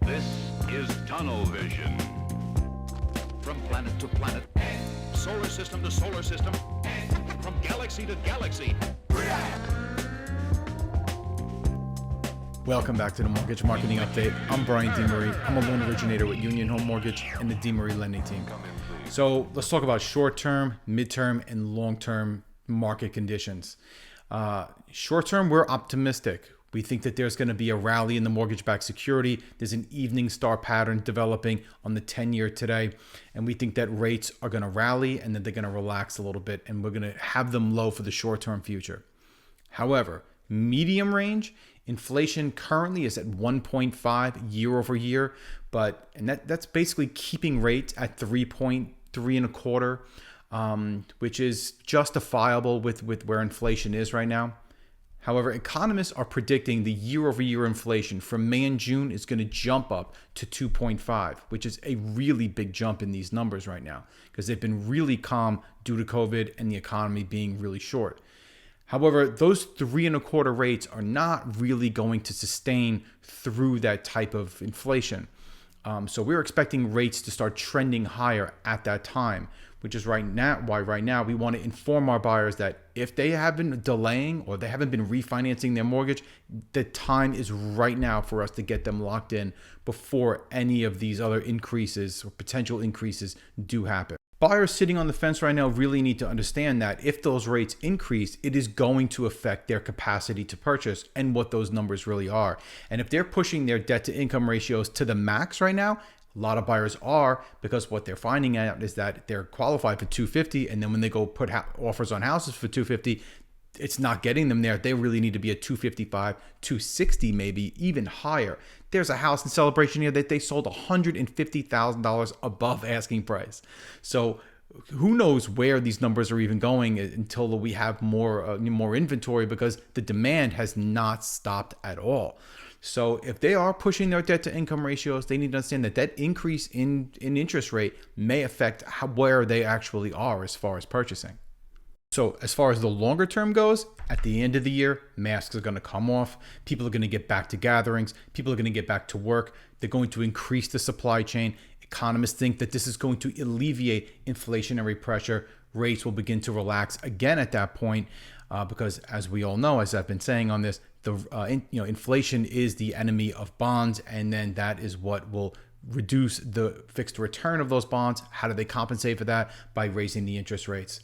This is tunnel vision. From planet to planet, solar system to solar system, from galaxy to galaxy. Welcome back to the Mortgage Marketing Update. I'm Brian DeMarie. I'm a loan originator with Union Home Mortgage and the DeMarie lending team. So let's talk about short-term, mid-term, and long-term market conditions. Short-term, we're optimistic. We think that there's going to be a rally in the mortgage-backed security. There's an evening star pattern developing on the 10-year today. And we think that rates are going to rally and that they're going to relax a little bit. And we're going to have them low for the short-term future. However, medium range, inflation currently is at 1.5 year over year. And that's basically keeping rates at 3.25, which is justifiable with where inflation is right now. However, economists are predicting the year-over-year inflation from May and June is going to jump up to 2.5, which is a really big jump in these numbers right now because they've been really calm due to COVID and the economy being really short. However, those 3.25 rates are not really going to sustain through that type of inflation. So we're expecting rates to start trending higher at that time, which is why right now we want to inform our buyers that if they have been delaying or they haven't been refinancing their mortgage, the time is right now for us to get them locked in before any of these other increases or potential increases do happen. Buyers sitting on the fence right now really need to understand that if those rates increase, it is going to affect their capacity to purchase and what those numbers really are. And if they're pushing their debt to income ratios to the max right now, a lot of buyers are, because what they're finding out is that they're qualified for 250, and then when they go put offers on houses for 250, it's not getting them there. They really need to be at 255, 260, maybe even higher. There's a house in Celebration here that they sold $150,000 above asking price. So who knows where these numbers are even going until we have more inventory, because the demand has not stopped at all. So if they are pushing their debt to income ratios, they need to understand that that increase in interest rate may affect where they actually are as far as purchasing. So as far as the longer term goes, at the end of the year, masks are going to come off. People are going to get back to gatherings. People are going to get back to work. They're going to increase the supply chain. Economists think that this is going to alleviate inflationary pressure. Rates will begin to relax again at that point, because as we all know, as I've been saying on this, inflation is the enemy of bonds, and then that is what will reduce the fixed return of those bonds. How do they compensate for that? By raising the interest rates.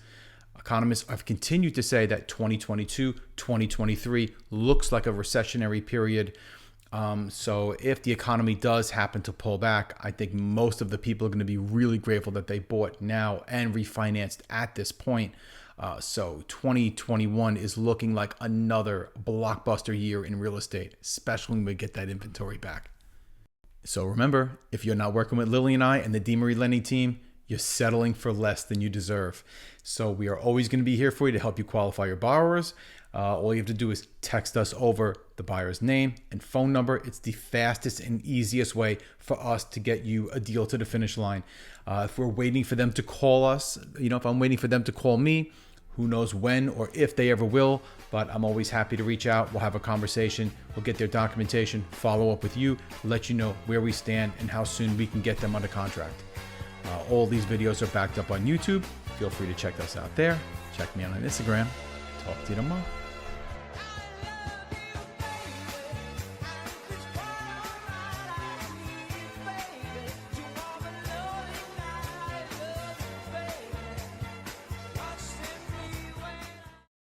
Economists have continued to say that 2022, 2023 looks like a recessionary period. So if the economy does happen to pull back, I think most of the people are going to be really grateful that they bought now and refinanced at this point. So 2021 is looking like another blockbuster year in real estate, especially when we get that inventory back. So remember, if you're not working with Lily and I and the DeMarie lending team, you're settling for less than you deserve. So we are always going to be here for you to help you qualify your borrowers. All you have to do is text us over the buyer's name and phone number. It's the fastest and easiest way for us to get you a deal to the finish line. If we're waiting for them to call us, if I'm waiting for them to call me, who knows when or if they ever will, but I'm always happy to reach out. We'll have a conversation. We'll get their documentation, follow up with you, let you know where we stand and how soon we can get them under contract. All these videos are backed up on YouTube. Feel free to check us out there. Check me out on Instagram. Talk to you tomorrow.